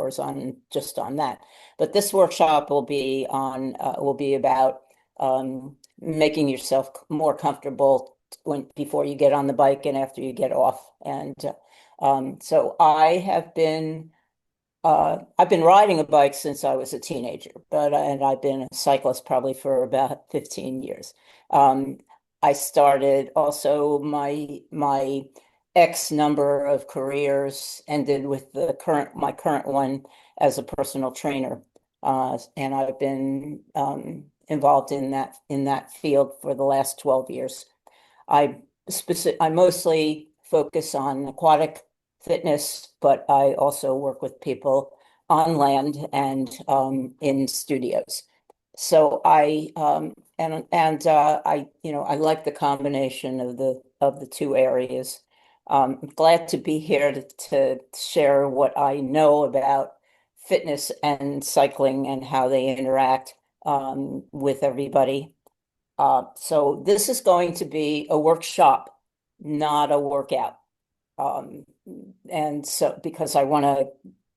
hours on just on that. But this workshop will be about making yourself more comfortable before you get on the bike and after you get off. And so I've been riding a bike since I was a teenager, and I've been a cyclist probably for about 15 years. Um, I started also my X number of careers ended with my current one as a personal trainer, and I've been involved in that field for the last 12 years. I mostly focus on aquatic fitness, but I also work with people on land and in studios. So I like the combination of the two areas. I'm glad to be here to share what I know about fitness and cycling and how they interact with everybody. So this is going to be a workshop, not a workout. Um, and so because I want to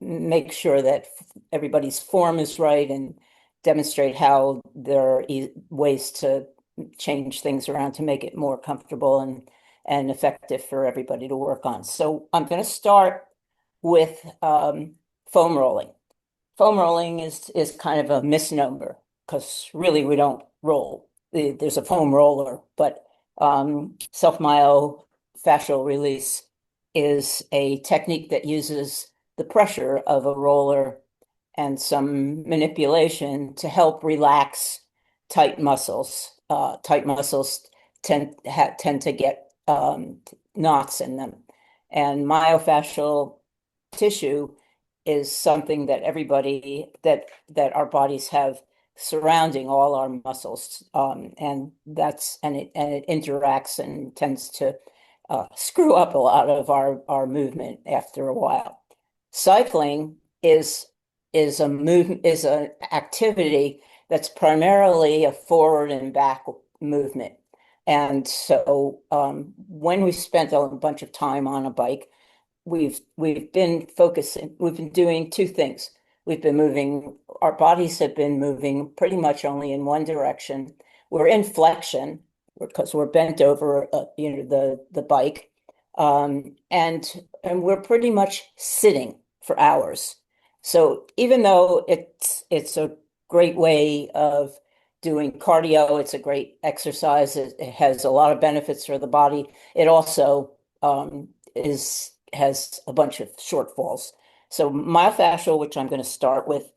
make sure that everybody's form is right and demonstrate how there are ways to change things around to make it more comfortable and effective for everybody to work on. So I'm going to start with foam rolling. Foam rolling is kind of a misnomer because really we don't roll. There's a foam roller, but self-myofascial release is a technique that uses the pressure of a roller and some manipulation to help relax tight muscles. Tight muscles tend to get knots in them, and myofascial tissue is something that that our bodies have surrounding all our muscles, and it interacts and tends to screw up a lot of our movement after a while. Cycling is an activity that's primarily a forward and back movement. And so when we spent a bunch of time on a bike, we've been doing two things. Our bodies have been moving pretty much only in one direction. We're in flexion because we're bent over, the bike, and we're pretty much sitting for hours. So even though it's a great way of doing cardio, it's a great exercise. It has a lot of benefits for the body. It also is has a bunch of shortfalls. So myofascial, which I'm going to start with,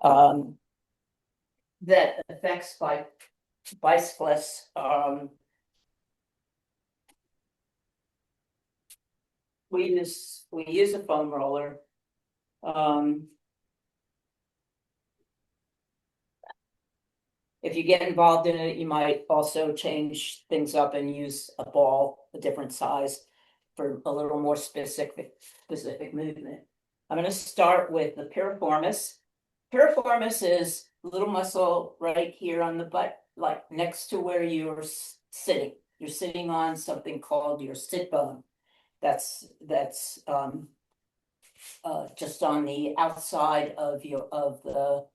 um, that affects bicyclists. We use a foam roller. Um, if you get involved in it, you might also change things up and use a ball, a different size, for a little more specific movement. I'm going to start with the piriformis. Piriformis is a little muscle right here on the butt, like next to where you're sitting. You're sitting on something called your sit bone. That's just on the outside of the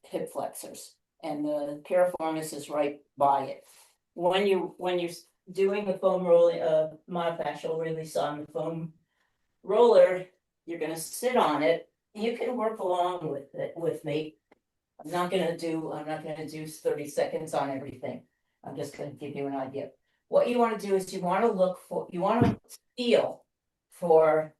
hip flexors, and the piriformis is right by it. When you're doing a foam roll, myofascial release on the foam roller, you're going to sit on it. You can work along with it with me. I'm not going to do 30 seconds on everything. I'm just going to give you an idea. What you want to do is you want to feel for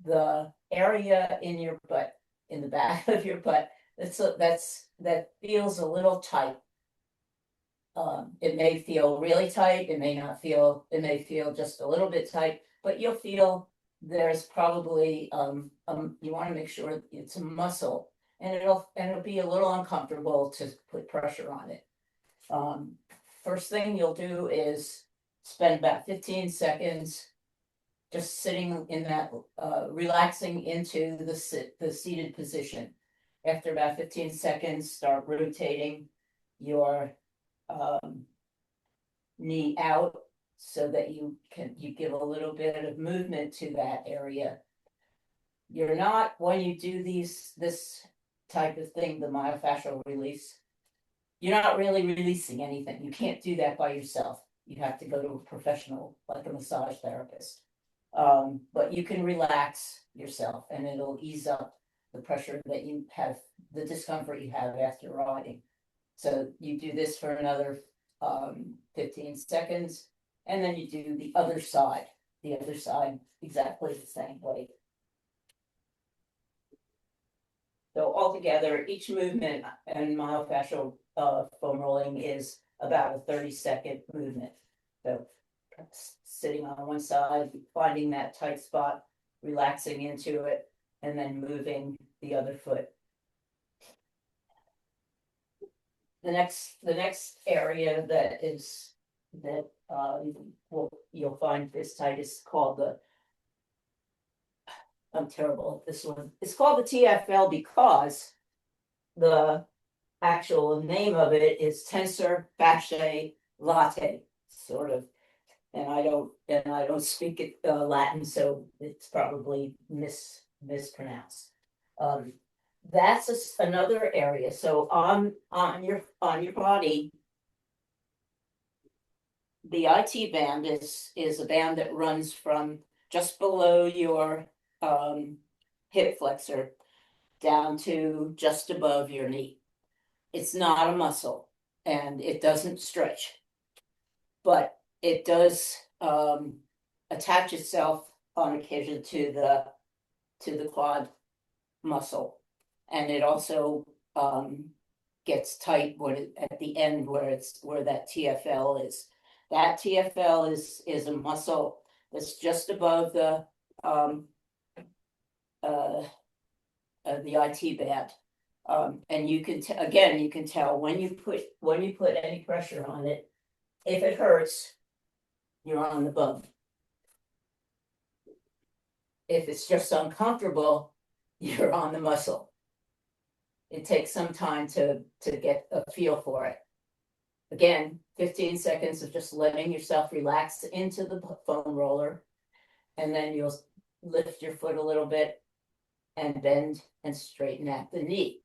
the area in your butt, in the back of your butt. That feels a little tight. It may feel really tight. It may feel just a little bit tight, but you'll feel there's probably, you want to make sure it's a muscle, and it'll be a little uncomfortable to put pressure on it. First thing you'll do is spend about 15 seconds just sitting in that, relaxing into the seated position. After about 15 seconds, start rotating your knee out so that you give a little bit of movement to that area. you're not, when you do this type of thing, the myofascial release, you're not really releasing anything. You can't do that by yourself. You have to go to a professional, like a massage therapist. But you can relax yourself and it'll ease up the pressure that you have, the discomfort you have after riding. So you do this for another 15 seconds, and then you do the other side exactly the same way. So altogether, each movement and myofascial foam rolling is about a 30-second movement. So sitting on one side, finding that tight spot, relaxing into it, and then moving the other foot. The next area that you'll find this tight is called the, I'm terrible at this one. It's called the TFL because the actual name of it is tensor fasciae latae, sort of. And I don't speak it Latin, so it's probably mispronounced. That's another area. So on your body, the IT band is a band that runs from just below your hip flexor down to just above your knee. It's not a muscle and it doesn't stretch, but it does attach itself on occasion to the quad muscle, and it also gets tight when at the end where that TFL is. That TFL is a muscle that's just above the IT band. And you can again, you can tell when you put any pressure on it. If it hurts, you're on the bump. If it's just uncomfortable, you're on the muscle. It takes some time to get a feel for it. Again, 15 seconds of just letting yourself relax into the foam roller, and then you'll lift your foot a little bit and bend and straighten at the knee.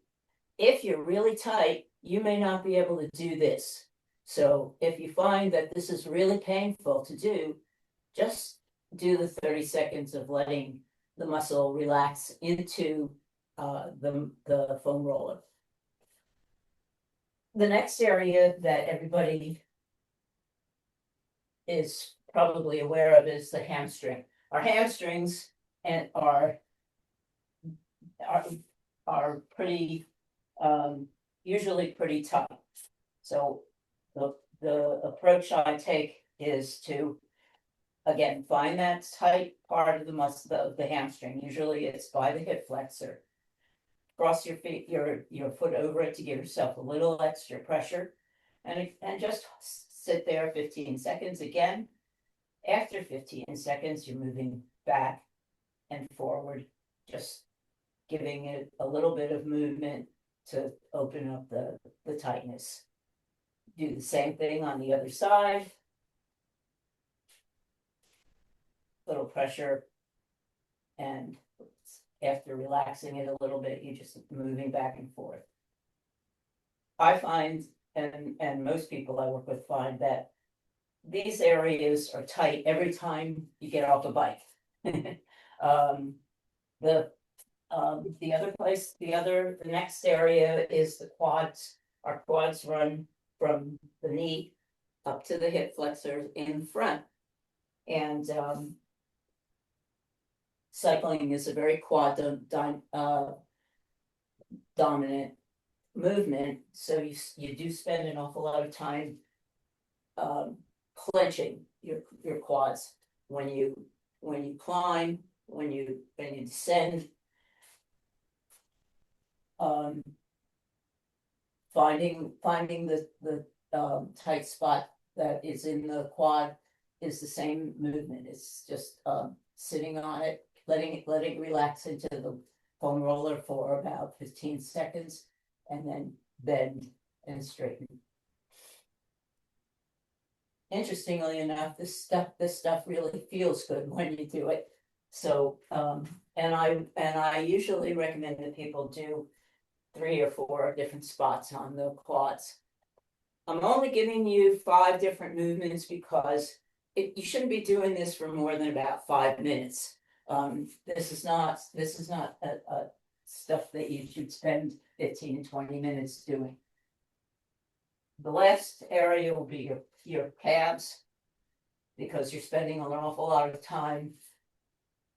If you're really tight, you may not be able to do this. So if you find that this is really painful to do, just do the 30 seconds of letting the muscle relax into the foam roller. The next area that everybody is probably aware of is the hamstring. Our hamstrings and are pretty usually pretty tough. So the approach I take is to, again, find that tight part of the muscle of the hamstring. Usually it's by the hip flexor. Cross your feet, your foot over it to give yourself a little extra pressure, and just sit there 15 seconds again. After 15 seconds, you're moving back and forward, just giving it a little bit of movement to open up the tightness. Do the same thing on the other side. Little pressure, and after relaxing it a little bit, you just moving back and forth. I find, and most people I work with find that these areas are tight every time you get off a bike. The next area is the quads. Our quads run from the knee up to the hip flexors in front, and cycling is a very quad dominant movement, so you do spend an awful lot of time clenching your quads when you climb, when you descend. Finding the tight spot that is in the quad is the same movement. It's just sitting on it, letting it relax into the foam roller for about 15 seconds, and then bend and straighten. Interestingly enough, this stuff really feels good when you do it. So, and I usually recommend that people do 3 or 4 different spots on the quads. I'm only giving you 5 different movements because you shouldn't be doing this for more than about 5 minutes. This is not a stuff that you should spend 15, 20 minutes doing. The last area will be your calves, because you're spending an awful lot of time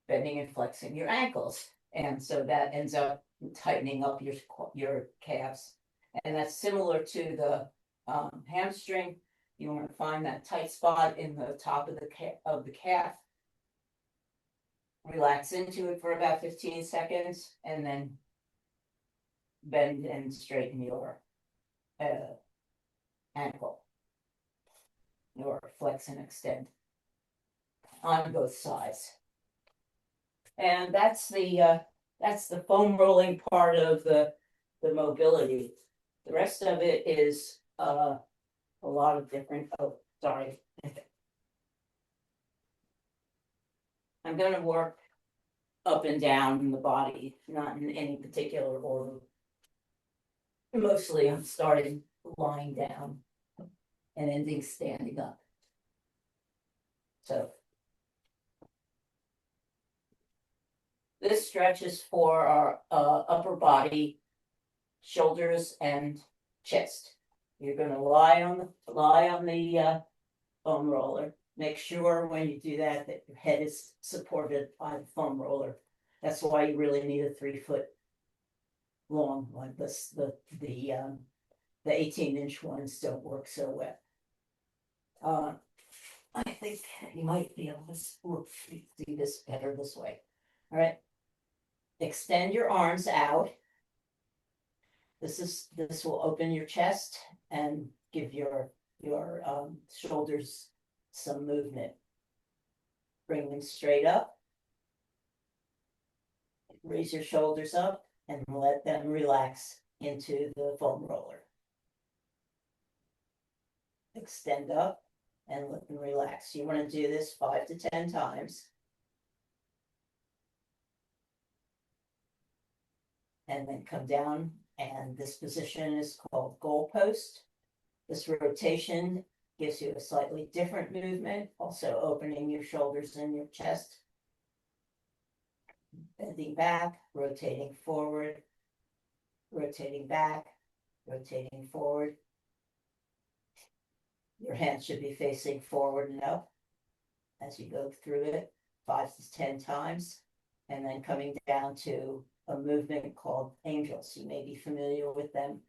bending and flexing your ankles. And so that ends up tightening up your calves. And that's similar to the hamstring. You want to find that tight spot in the top of the calf. Relax into it for about 15 seconds, and then bend and straighten your ankle, or flex and extend on both sides. And that's the foam rolling part of the mobility. The rest of it is a lot of different. Oh, sorry. I'm going to work up and down in the body, not in any particular order. Mostly I'm starting lying down and ending standing up. So this stretches for our upper body, shoulders, and chest. You're going to lie on the foam roller. Make sure when you do that your head is supported by the foam roller. That's why you really need a 3-foot long like this. The 18-inch ones don't work so well. I think you might be able to see this better this way. All right. Extend your arms out. This will open your chest and give your shoulders some movement. Bring them straight up. Raise your shoulders up and let them relax into the foam roller. Extend up and let them relax. You want to do this 5 to 10 times. And then come down, and this position is called goalpost. This rotation gives you a slightly different movement, also opening your shoulders and your chest. Bending back, rotating forward, rotating back, rotating forward. Your hands should be facing forward and up as you go through it 5 to 10 times, and then coming down to a movement called angels. You may be familiar with them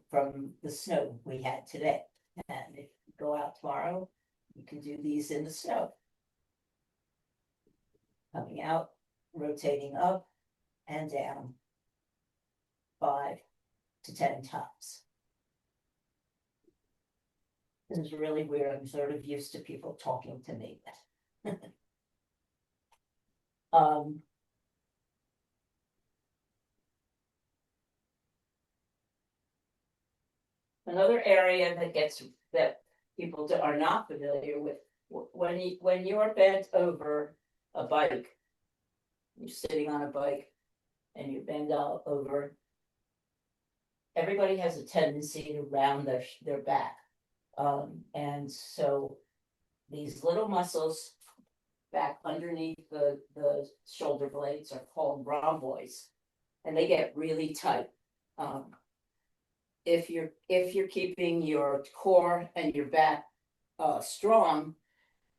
from the snow we had today. And if you go out tomorrow, you can do these in the snow. Coming out, rotating up and down 5 to 10 times. This is really weird. I'm sort of used to people talking to me. Another area that people are not familiar with, when you're bent over a bike, you're sitting on a bike and you bend over, everybody has a tendency to round their back. And so these little muscles back underneath the shoulder blades are called rhomboids, and they get really tight. If you're keeping your core and your back strong,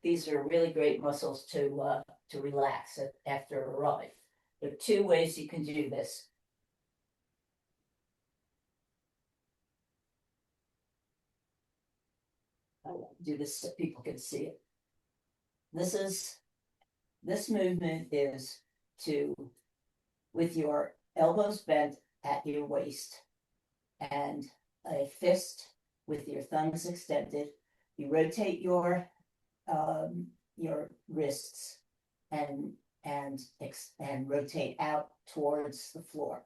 these are really great muscles to relax after a ride. There are 2 ways you can do this. I won't do this so people can see it. This movement is with your elbows bent at your waist and a fist with your thumbs extended. You rotate your wrists and rotate out towards the floor.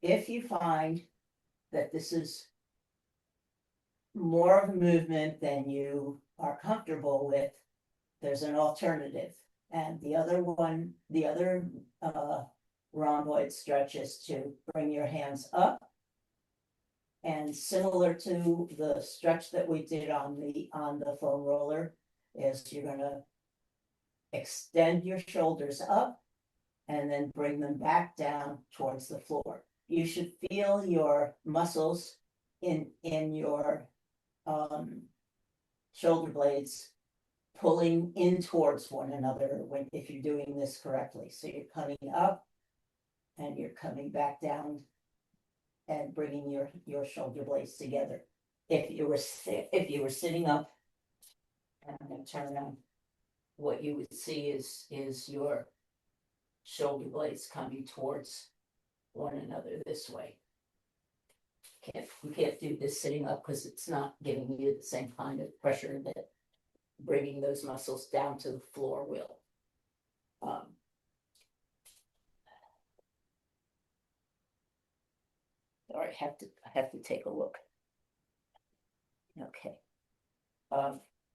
If you find that this is more of a movement than you are comfortable with, there's an alternative. And the other one, the other rhomboid stretch is to bring your hands up. And similar to the stretch that we did on the foam roller, is you're gonna extend your shoulders up and then bring them back down towards the floor. You should feel your muscles in your shoulder blades pulling in towards one another when if you're doing this correctly. So you're coming up and you're coming back down and bringing your shoulder blades together. If you were sitting up, and I'm going to turn around, what you would see is your shoulder blades coming towards one another this way. You can't do this sitting up because it's not giving you the same kind of pressure that bringing those muscles down to the floor will. All right, I have to take a look. Okay.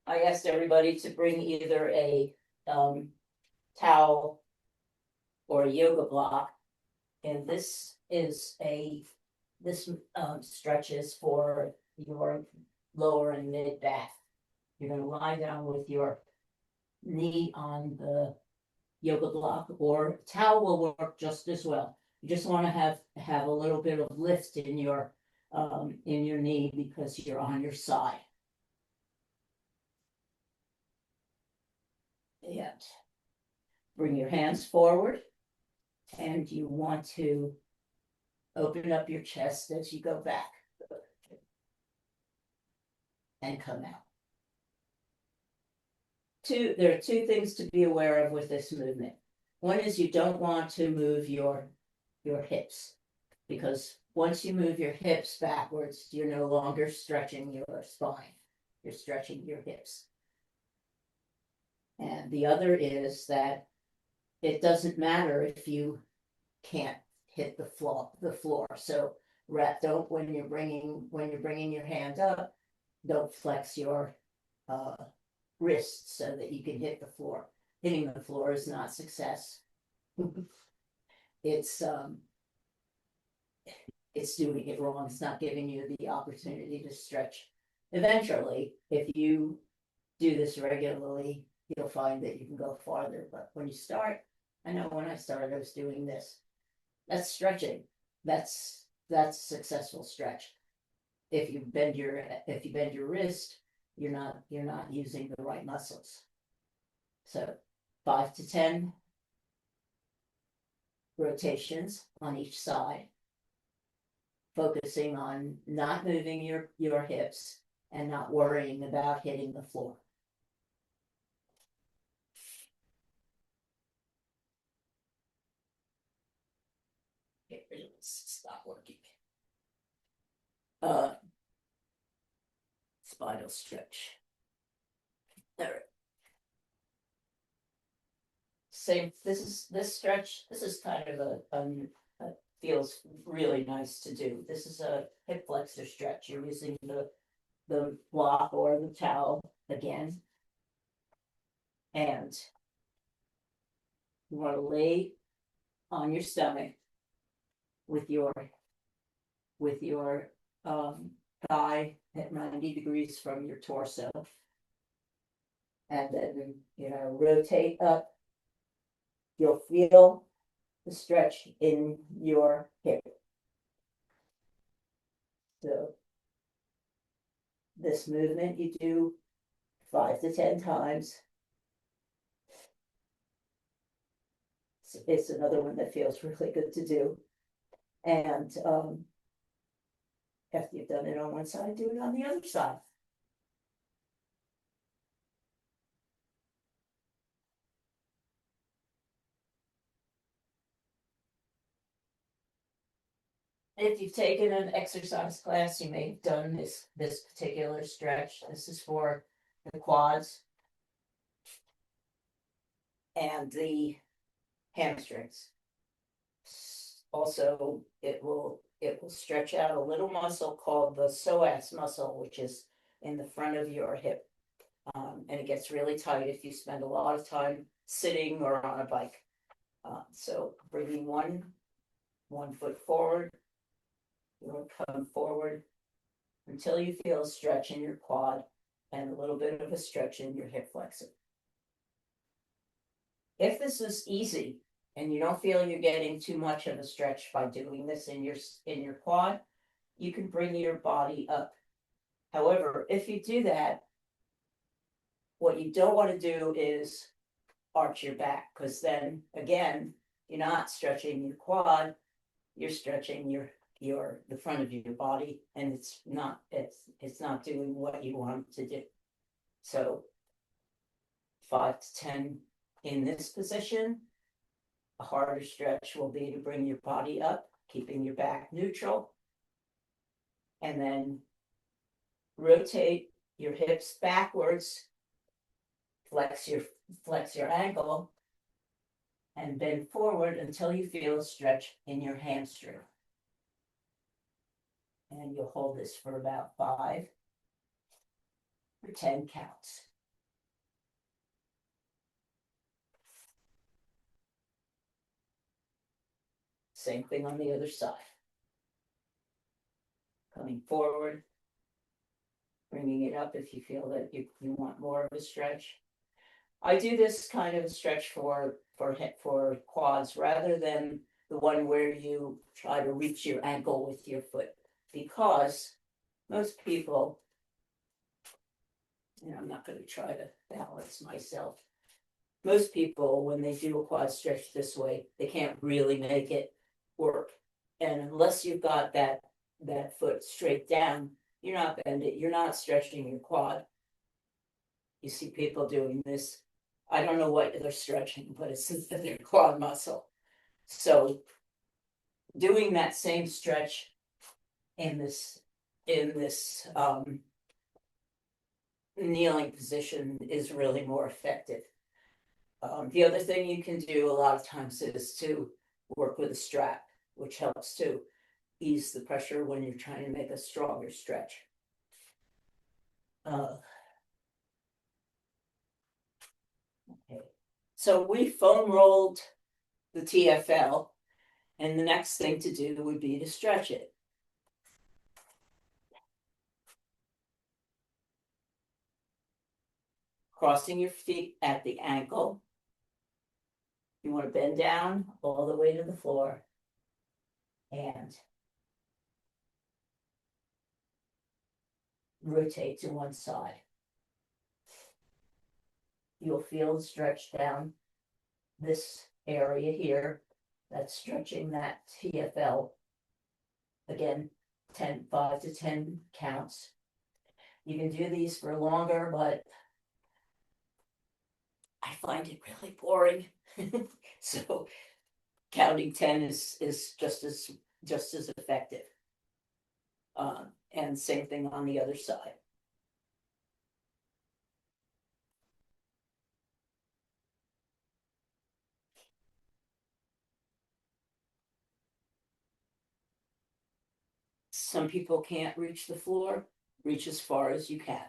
I asked everybody to bring either a towel or a yoga block, and this stretches for your lower and mid back. You're going to lie down with your knee on the yoga block, or towel will work just as well. You just want to have a little bit of lift in your knee because you're on your side. And bring your hands forward, and you want to open up your chest as you go back and come out. There are two things to be aware of with this movement. One is you don't want to move your hips, because once you move your hips backwards, you're no longer stretching your spine. You're stretching your hips. And the other is that it doesn't matter if you can't hit the floor. So don't when you're bringing your hand up, don't flex your wrists so that you can hit the floor. Hitting the floor is not success. It's doing it wrong. It's not giving you the opportunity to stretch. Eventually, if you do this regularly, you'll find that you can go farther. But when you start, I know when I started, I was doing this. That's stretching. That's successful stretch. If you bend your wrist, you're not using the right muscles. So 5 to 10 rotations on each side, focusing on not moving your hips and not worrying about hitting the floor. Stop working. Spinal stretch. All right. Same. This stretch. This is kind of a feels really nice to do. This is a hip flexor stretch. You're using the block or the towel again, and you want to lay on your stomach with your thigh at 90 degrees from your torso, and then rotate up. You'll feel the stretch in your hip. So this movement you do 5 to 10 times. It's another one that feels really good to do. And after you've done it on one side, do it on the other side. If you've taken an exercise class, you may have done this particular stretch. This is for the quads and the hamstrings. Also, it will stretch out a little muscle called the psoas muscle, which is in the front of your hip. And it gets really tight if you spend a lot of time sitting or on a bike. So bringing one foot forward, you'll come forward until you feel a stretch in your quad and a little bit of a stretch in your hip flexor. If this is easy and you don't feel you're getting too much of a stretch by doing this in your quad, you can bring your body up. However, if you do that, what you don't want to do is arch your back, because then again, you're not stretching your quad, you're stretching your the front of your body, and it's not doing what you want it to do. So 5 to 10 in this position. A harder stretch will be to bring your body up, keeping your back neutral, and then rotate your hips backwards, flex your ankle, and bend forward until you feel a stretch in your hamstring. And you'll hold this for about 5 or 10 counts. Same thing on the other side. Coming forward, bringing it up if you feel that you want more of a stretch. I do this kind of a stretch for quads rather than the one where you try to reach your ankle with your foot, because most people, and I'm not going to try to balance myself, most people, when they do a quad stretch this way, they can't really make it work. And unless you've got that foot straight down, you're not bending, you're not stretching your quad. You see people doing this. I don't know what they're stretching, but it's their quad muscle. So doing that same stretch in this kneeling position is really more effective. The other thing you can do a lot of times is to work with a strap, which helps to ease the pressure when you're trying to make a stronger stretch. Okay. So we foam rolled the TFL, and the next thing to do would be to stretch it. Crossing your feet at the ankle. You want to bend down all the way to the floor and rotate to one side. You'll feel the stretch down this area here. That's stretching that TFL. Again, 5 to 10 counts. You can do these for longer, but I find it really boring. So counting 10 is just as effective. And same thing on the other side. Some people can't reach the floor. Reach as far as you can.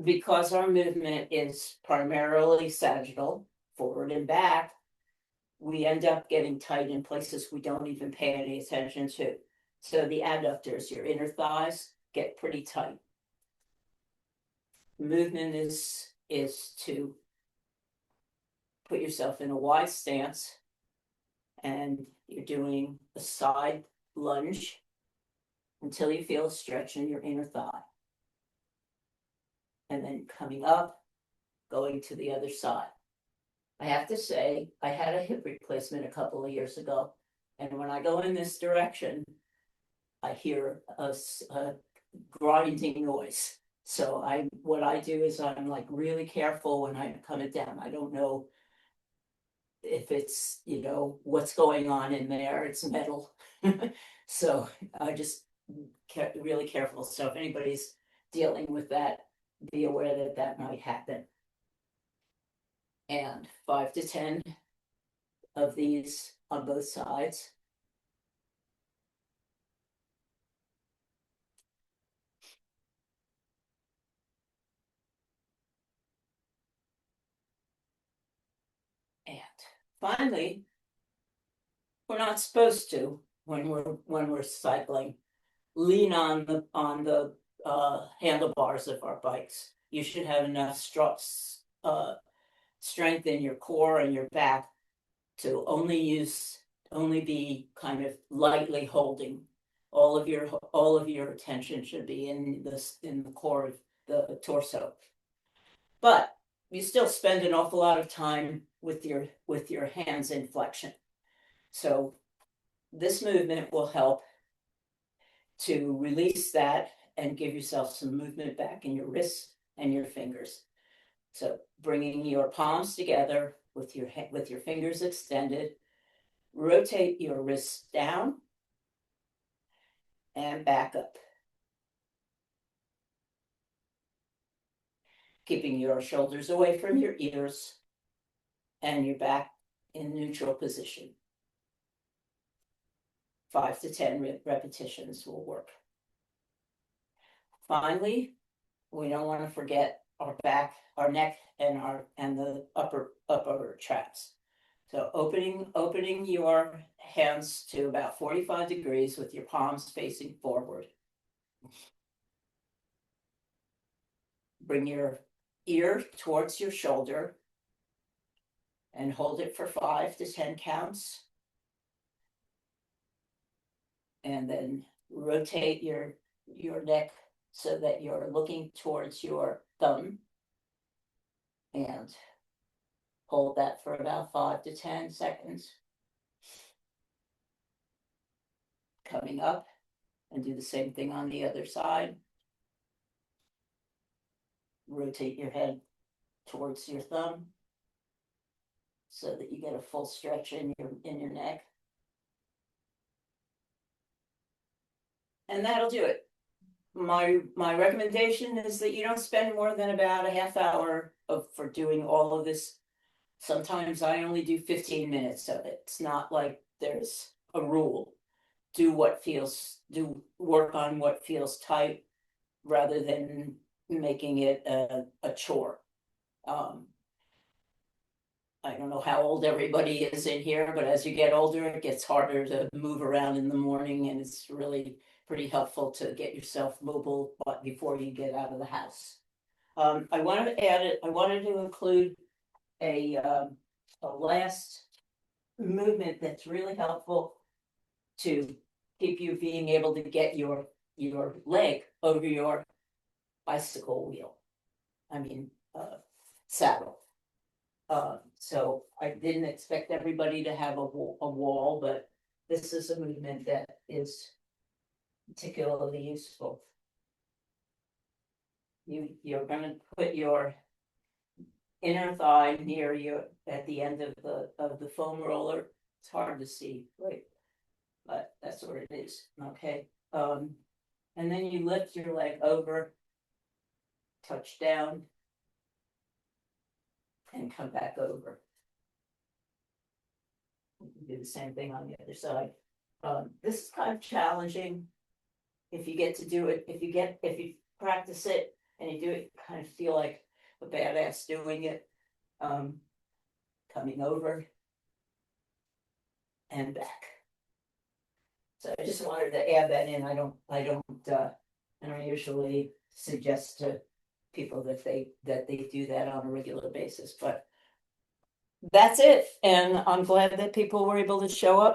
Because our movement is primarily sagittal, forward and back, we end up getting tight in places we don't even pay any attention to. So the adductors, your inner thighs, get pretty tight. The movement is to put yourself in a wide stance, and you're doing a side lunge until you feel a stretch in your inner thigh. And then coming up, going to the other side. I have to say, I had a hip replacement a couple of years ago, and when I go in this direction, I hear a grinding noise. So what I do is I'm like really careful when I'm coming down. I don't know if it's, what's going on in there. It's metal. So I just kept really careful. So if anybody's dealing with that, be aware that that might happen. And 5 to 10 of these on both sides. Finally, we're not supposed to, when we're cycling, lean on the handlebars of our bikes. You should have enough strength in your core and your back to only be kind of lightly holding. All of your attention should be in the core of the torso. But you still spend an awful lot of time with your hands in flexion. So this movement will help to release that and give yourself some movement back in your wrists and your fingers. So bringing your palms together with your fingers extended, rotate your wrists down and back up. Keeping your shoulders away from your ears and your back in neutral position. 5 to 10 repetitions will work. Finally, we don't want to forget our back, our neck, and the upper traps. So opening your hands to about 45 degrees with your palms facing forward. Bring your ear towards your shoulder and hold it for 5 to 10 counts. And then rotate your neck so that you're looking towards your thumb. And hold that for about 5 to 10 seconds. Coming up, and do the same thing on the other side. Rotate your head towards your thumb so that you get a full stretch in your neck. And that'll do it. My recommendation is that you don't spend more than about a half hour for doing all of this. Sometimes I only do 15 minutes of it. It's not like there's a rule. Do work on what feels tight rather than making it a chore. I don't know how old everybody is in here, but as you get older, it gets harder to move around in the morning, and it's really pretty helpful to get yourself mobile before you get out of the house. I wanted to include a last movement that's really helpful to keep you being able to get your leg over your bicycle wheel. Saddle. So I didn't expect everybody to have a wall, but this is a movement that is particularly useful. You're going to put your inner thigh near you at the end of the foam roller. It's hard to see, right? But that's where it is. Okay. And then you lift your leg over, touch down, and come back over. Do the same thing on the other side. This is kind of challenging. If you get to do it, if you practice it and you do it, you kind of feel like a badass doing it. Coming over and back. So I just wanted to add that in. I don't usually suggest to people that they do that on a regular basis, but that's it. And I'm glad that people were able to show up.